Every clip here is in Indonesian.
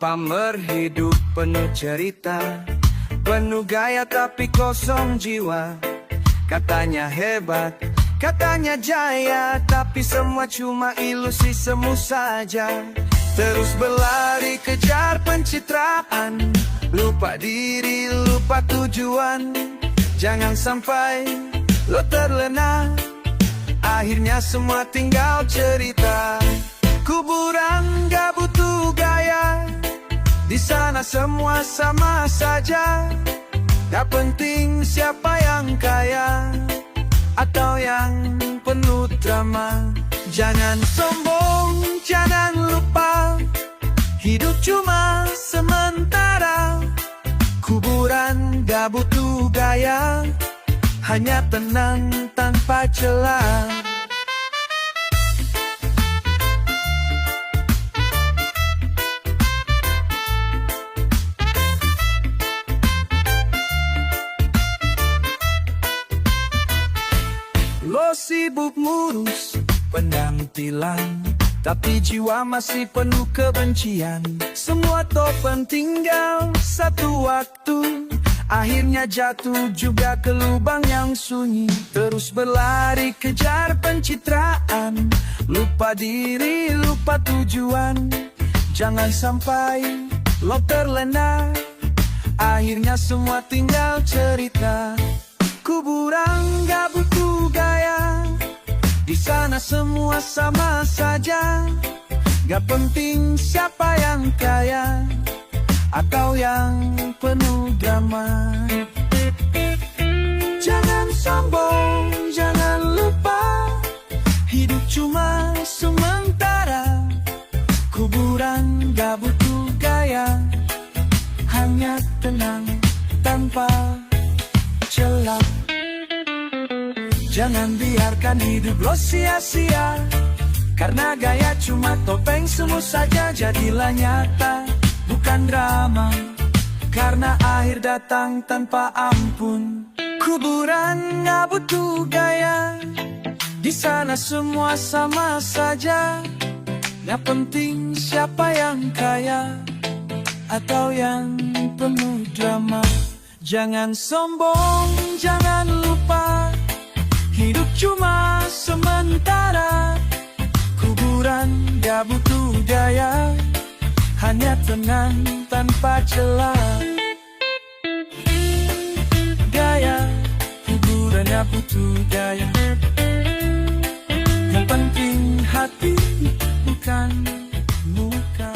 pamer hidup penuh cerita, penuh gaya tapi kosong jiwa. Katanya hebat, katanya jaya, tapi semua cuma ilusi semu saja. Terus berlari kejar pencitraan, lupa diri, lupa tujuan. Jangan sampai lo terlena, akhirnya semua tinggal cerita. Kuburan gak butuh gaya, di sana semua sama saja. Gak penting siapa yang kaya atau yang penuh drama. Jangan sombong, jangan lupa, hidup cuma sementara. Kuburan gak butuh gaya, hanya tenang tanpa celah. Lo sibuk ngurus penampilan, tapi jiwa masih penuh kebencian. Semua topan tinggal satu waktu, akhirnya jatuh juga ke lubang yang sunyi. Terus berlari kejar pencitraan, lupa diri, lupa tujuan. Jangan sampai lo terlena, akhirnya semua tinggal cerita. Kuburan gak butuh gaya, di sana semua sama saja. Gak penting siapa yang kaya atau yang penuh drama. Jangan sombong, jangan lupa, hidup cuma sementara. Kuburan gak butuh gaya, hanya tenang tanpa celah. Jangan biarkan hidup lo sia-sia, karena gaya cuma topeng semu saja. Jadilah nyata, bukan drama, karena akhir datang tanpa ampun. Kuburan gak butuh gaya, di sana semua sama saja. Gak penting siapa yang kaya atau yang penuh drama. Jangan sombong, jangan lupa, hidup cuma sementara. Kuburan gak butuh gaya, hanya tenang tanpa celah. Gaya, kuburan gak butuh gaya, yang penting hati, bukan muka.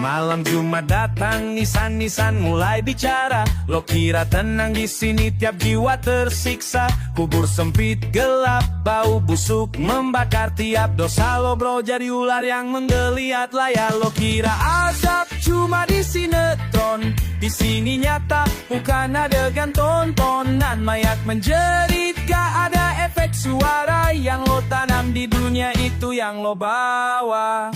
Malam Jumat datang, nisan-nisan mulai bicara. Lo kira tenang di sini, tiap jiwa tersiksa. Kubur sempit, gelap, bau busuk membakar. Tiap dosa lo bro jadi ular yang menggeliat layar. Lo kira azab cuma di sinetron, di sini nyata, bukan adegan tontonan. Mayat menjerit, gak ada efek suara. Yang lo tanam di dunia itu yang lo bawa.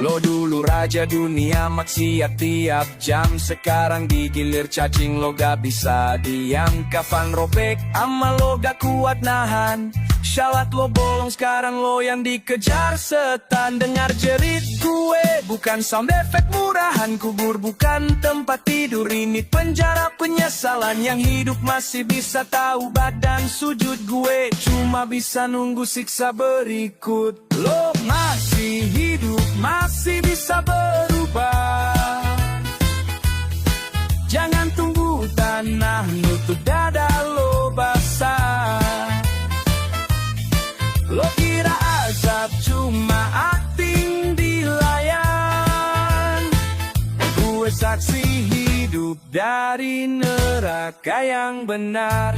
Lo dulu raja dunia maksiat tiap jam, sekarang digilir cacing lo gak bisa diam. Kafan robek amal lo gak kuat nahan, syalat lo bolong sekarang lo yang dikejar setan. Dengar jerit gue bukan sound effect murahan, kubur bukan tempat tidur, ini penjara penyesalan. Yang hidup masih bisa tahu badan sujud, gue cuma bisa nunggu siksa berikut. Lo masih hidup, masih bisa berubah. Jangan tunggu tanah nutup dada lo basah. Lo kira azab cuma akting di layar, gue saksi hidup dari neraka yang benar.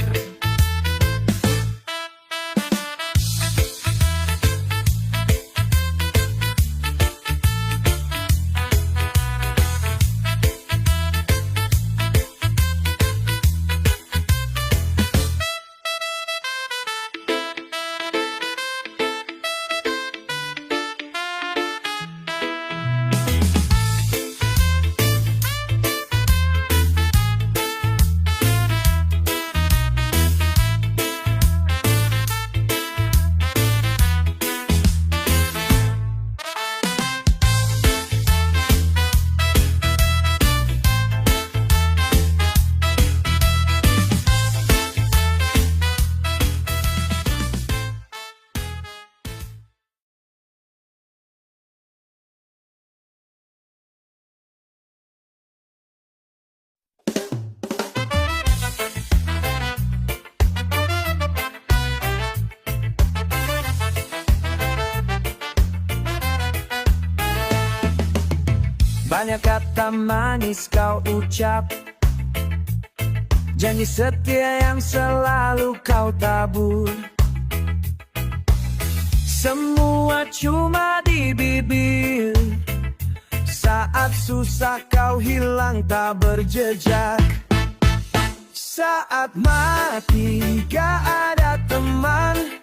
Banyak kata manis kau ucap, janji setia yang selalu kau tabur. Semua cuma di bibir, saat susah kau hilang tak berjejak. Saat mati gak ada teman,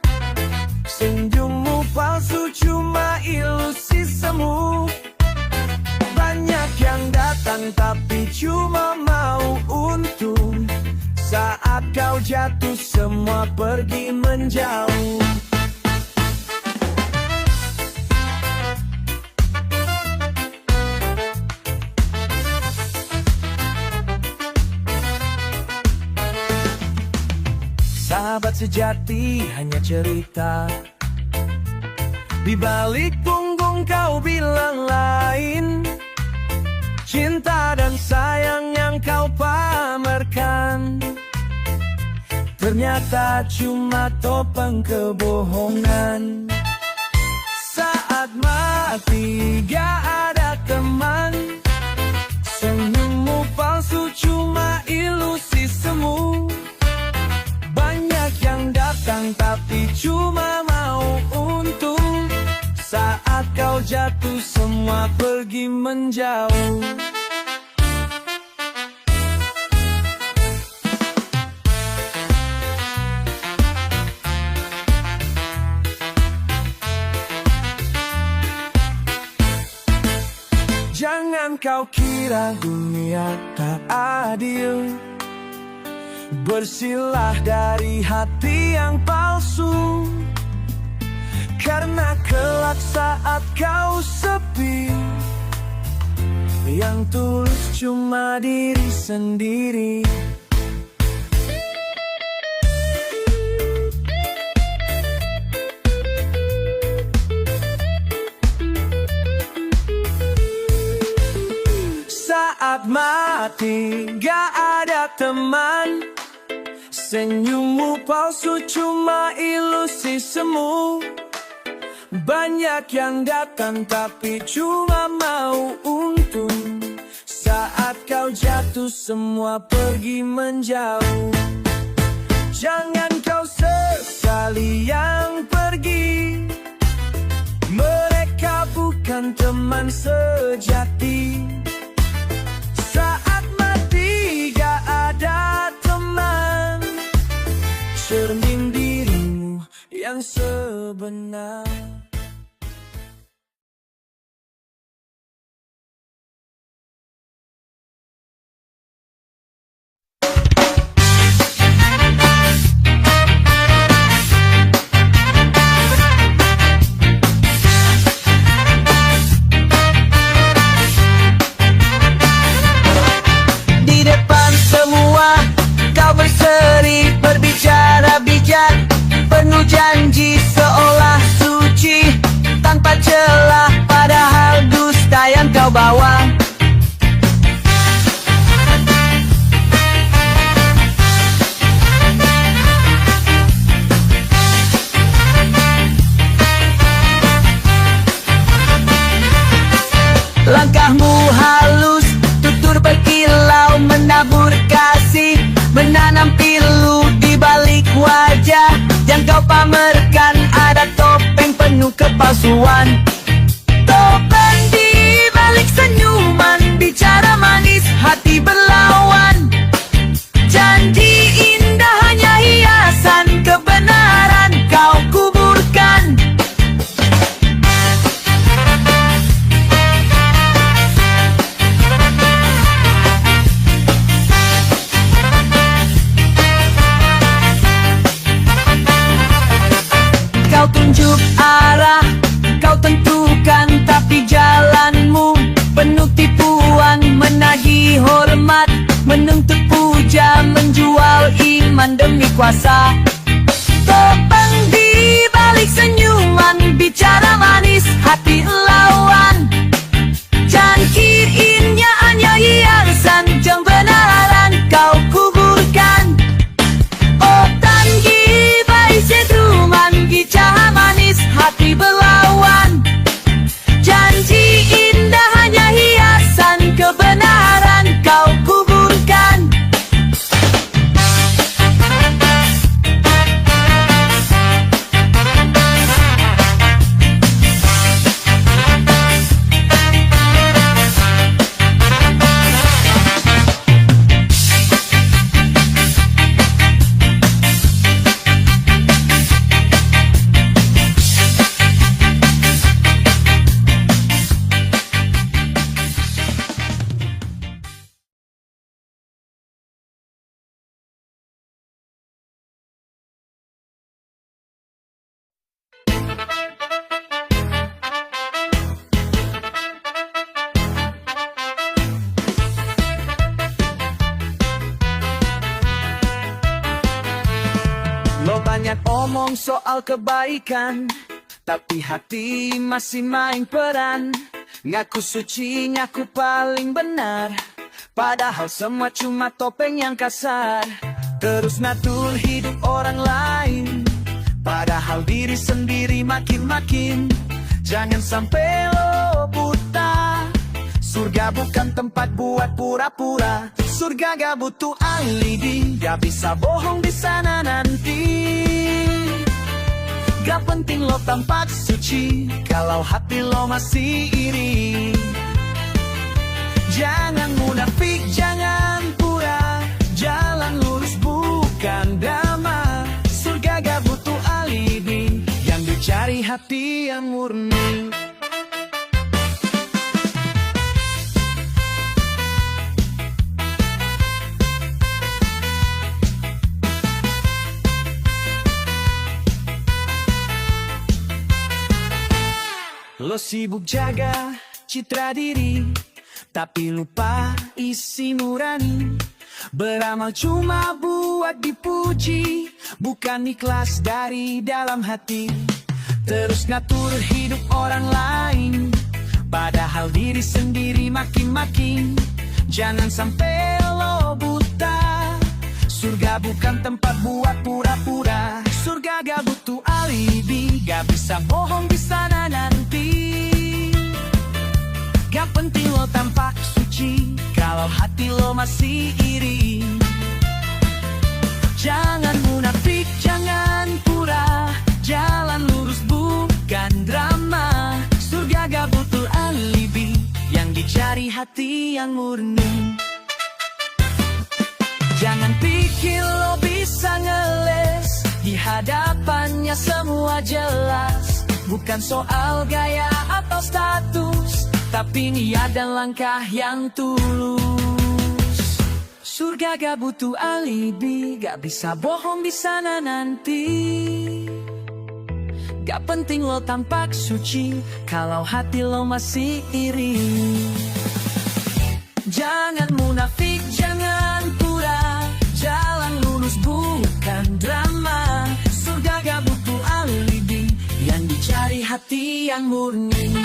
senyummu palsu cuma ilusi semu. Banyak yang datang tapi cuma mau untung, saat kau jatuh semua pergi menjauh. Sahabat sejati hanya cerita, di balik punggung kau bilang lain. Cinta dan sayang yang kau pamerkan ternyata cuma topeng kebohongan. Saat mati gak ada teman, senyummu palsu cuma ilusi semu. Banyak yang datang tapi cuma mau untung, saat kau jatuh semua pergi menjauh. Jangan kau kira dunia tak adil, bersihlah dari hati yang palsu. Karena kelak saat kau sepi, yang tulus cuma diri sendiri. Saat mati gak ada teman, senyummu palsu cuma ilusi semu. Banyak yang datang tapi cuma mau untung, saat kau jatuh semua pergi menjauh. Jangan kau sesali yang pergi, mereka bukan teman sejati. Saat mati gak ada teman, cermin dirimu yang sebenar. Berbicara bijak, penuh janji seolah suci, tanpa celah padahal dusta yang kau bawa. Langkahmu halus, tutur berkilau, menabur kasih, menanam pilu di balik wajah yang kau pamerkan. Ada topeng penuh kepalsuan, topeng di balik senyuman, bicara manis hati berlawan. Janji indah hanya hiasan, kebenaran kau kuburkan. Kau tunjuk arah, kau tentukan, tapi jalanmu penuh tipuan. Menagih hormat, menuntut puja, menjual iman demi kuasa. Topeng di balik senyuman, bicara manis hati lawan. Janji indah hanya hiasan, kebenaran kau kuburkan. Oh tanggi baik setruman, bicara manis hati berlawan. Janji indah hanya hiasan. ngomong soal kebaikan, tapi hati masih main peran. Ngaku suci, ngaku paling benar, padahal semua cuma topeng yang kasar. Terus ngatur hidup orang lain, padahal diri sendiri makin-makin. Jangan sampai lo buta, surga bukan tempat buat pura-pura. Surga gak butuh alibi, gak bisa bohong di sana nanti. Gak penting lo tampak suci, kalau hati lo masih iri. Jangan munafik, jangan pura, jalan lurus bukan drama. Surga gak butuh alibi, yang dicari hati yang murni. Lo sibuk jaga citra diri, tapi lupa isi nurani. Beramal cuma buat dipuji, bukan ikhlas dari dalam hati. Terus ngatur hidup orang lain, padahal diri sendiri makin-makin. Jangan sampai lo buta, surga bukan tempat buat pura-pura. Surga gak butuh alibi, gak bisa bohong di sana nanti. Gak penting lo tampak suci, kalau hati lo masih iri. Jangan munafik, jangan pura, jalan lurus bukan drama. Surga gak butuh alibi, yang dicari hati yang murni. Jangan pikir lo bisa ngeles, di hadapannya semua jelas. Bukan soal gaya atau status, tapi niat dan langkah yang tulus. Surga gak butuh alibi, gak bisa bohong di sana nanti. Gak penting lo tampak suci, kalau hati lo masih iri. Jangan munafik, jangan pura, jalan lurus bukan drama. Surga gak butuh alibi, yang dicari hati yang murni.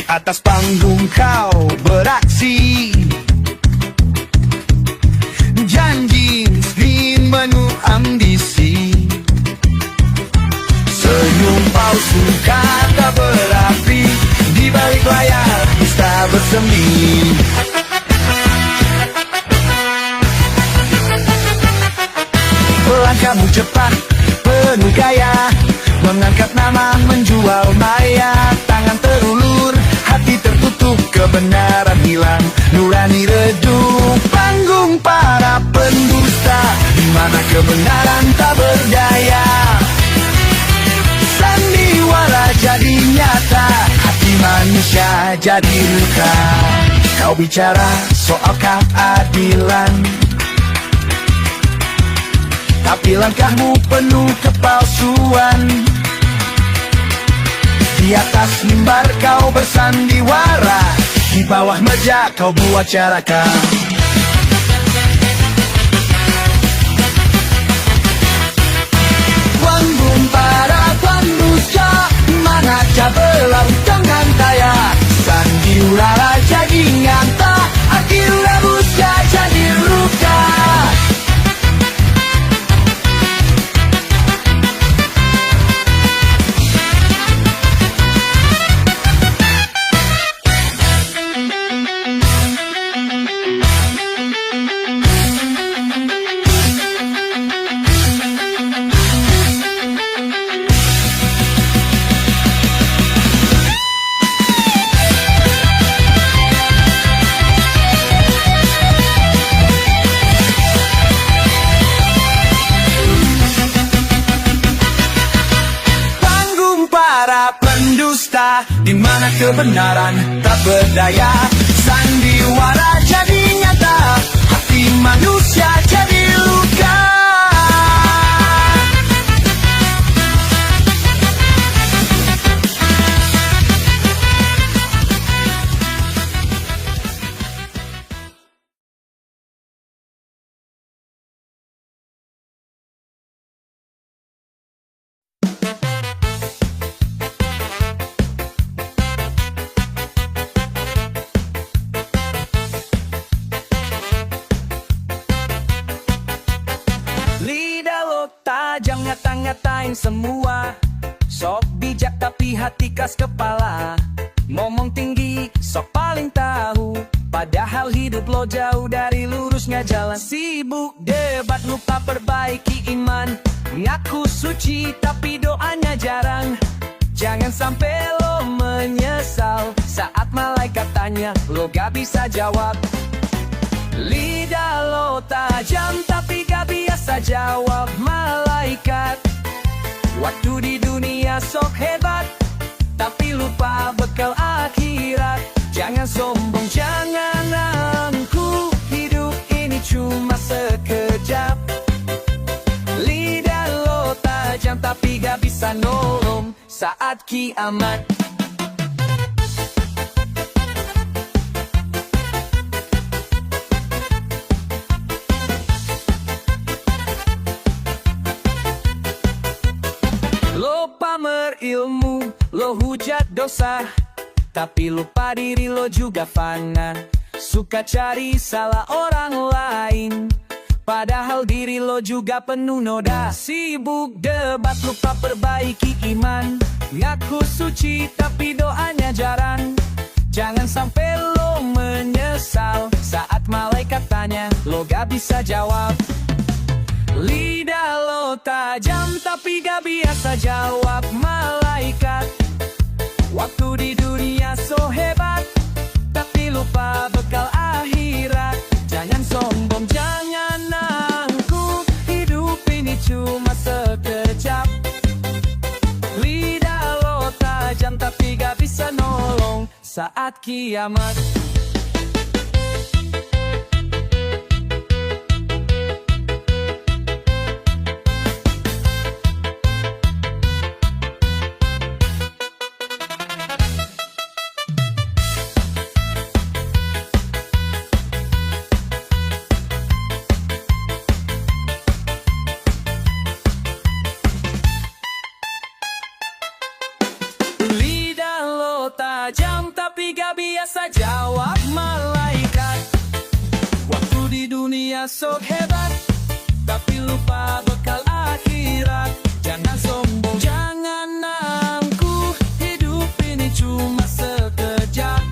Atas panggung kau beraksi, janji ingin menuh ambisi. Senyum palsu kata berapi, di balik layar dusta bersemi. Langkahmu cepat, penuh gaya, mengangkat nama, menjual maya. Tangan terulur, hati tertutup, kebenaran hilang, nurani redup. Panggung para pendusta, di mana kebenaran tak berdaya. Sandiwara jadi nyata, hati manusia jadi luka. Kau bicara soal keadilan, tapi langkahmu penuh kepalsuan. Di atas mimbar kau bersandiwara, di bawah meja kau buat caraka. Panggung para pendusta, mana cabelau dengan daya. Sandiwara jadi nyata, akhir rebusnya jadi luka. nyata, di mana kebenaran tak berdaya. Sandiwara jadi nyata, hati manusia jadi luka. Lidah lo tajam ngata-ngatain semua. Sok bijak tapi hati keras kepala. Ngomong tinggi sok paling tahu, padahal hidup lo jauh dari lurusnya jalan. Sibuk debat lupa perbaiki iman. Ngaku suci tapi doanya jarang. Jangan sampai lo menyesal saat malaikat tanya, lo gak bisa jawab. Lidah lo tajam tapi gak biasa jawab malaikat. Waktu di dunia sok hebat, tapi lupa bekal akhirat. Jangan sombong, jangan angku, hidup ini cuma sekejap. Lidah lo tajam tapi gak bisa nolong saat kiamat. Lo pamer ilmu, lo hujat dosa, tapi lupa diri lo juga fana. Suka cari salah orang lain, padahal diri lo juga penuh noda. Sibuk debat lupa perbaiki iman. Ngaku suci tapi doanya jarang. Jangan sampai lo menyesal saat malaikat tanya, lo gak bisa jawab. Lidah lo tajam tapi gak biasa jawab malaikat. Waktu di dunia so hebat, tapi lupa bekal akhirat. Jangan sombong, jangan angkuh, hidup ini cuma sekejap. Lidah lo tajam tapi gak bisa nolong saat kiamat. Tajam tapi gak biasa jawab malaikat. Waktu di dunia sok hebat, tapi lupa bekal akhirat. Jangan sombong, jangan angkuh, hidup ini cuma sekejap.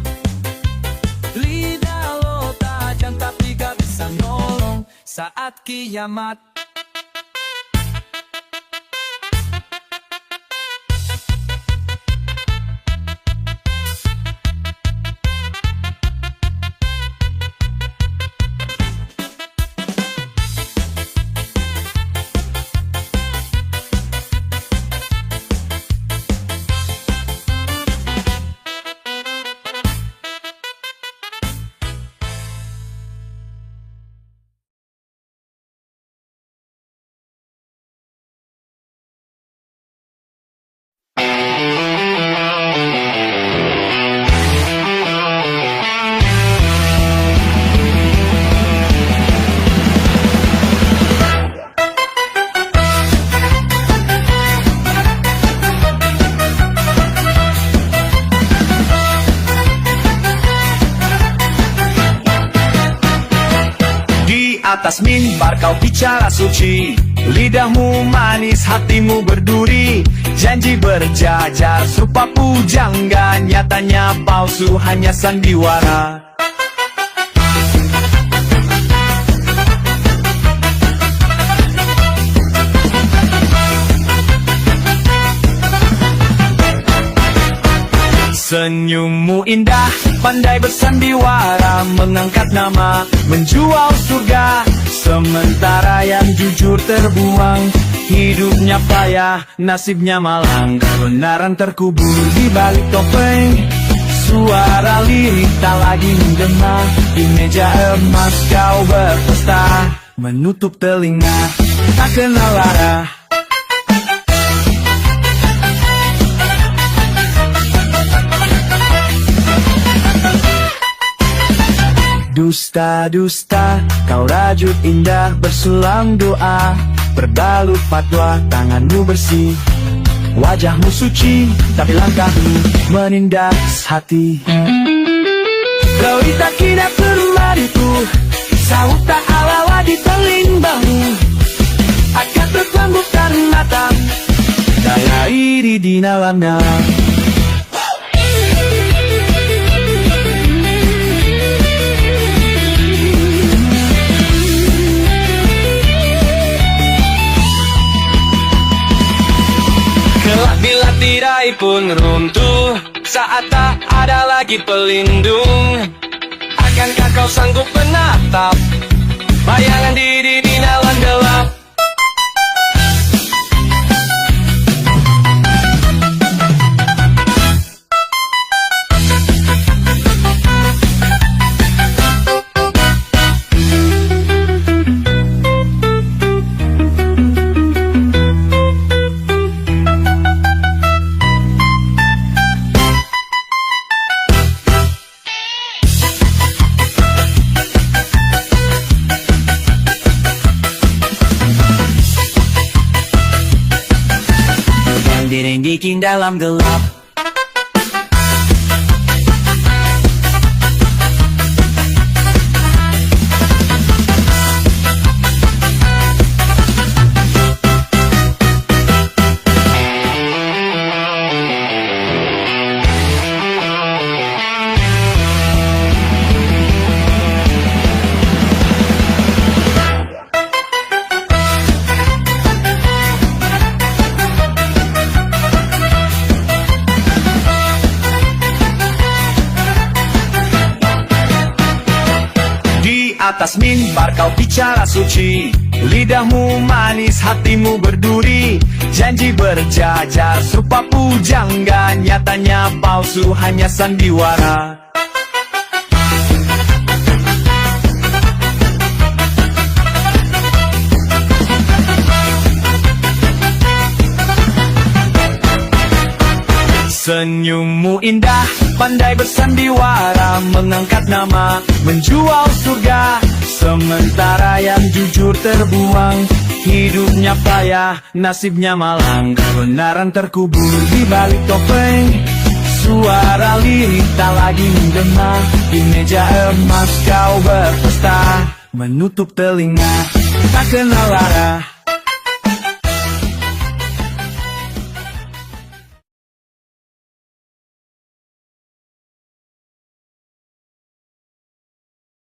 Lidah lo tajam tapi gak bisa nolong saat kiamat. Atas mimbar kau bicara suci, lidahmu manis, hatimu berduri. Janji berjajar serupa pujangga, nyatanya palsu hanya sandiwara. Senyummu indah, pandai bersandiwara, mengangkat nama, menjual surga. Sementara yang jujur terbuang, Hidupnya payah, nasibnya malang, kebenaran terkubur di balik topeng. Suara lirik tak lagi menggema, di meja emas kau berpesta, menutup telinga, tak kenal arah. Dusta-dusta, kau rajut indah bersulam doa, berbalut fatwa, tanganmu bersih, wajahmu suci, tapi langkahmu menindas hati. Kau itakina permariku, sawut tak alawa di telimbamu, akan terpembukkan mata, daya iri di dalamnya. Kelak bila tirai pun runtuh, saat tak ada lagi pelindung, akankah kau sanggup menatap bayangan diri di dalam gelap? Diringgikin dalam gelap. Atas mimbar kau bicara suci, lidahmu manis, hatimu berduri, janji berjajar serupa pujangga, nyatanya palsu hanya sandiwara. Senyummu indah, pandai bersandiwara, mengangkat nama, menjual surga, sementara yang jujur terbuang. Hidupnya payah, nasibnya malang, kebenaran terkubur di balik topeng. Suara lirik tak lagi menggema, di meja emas kau berpesta, menutup telinga, tak kenal arah.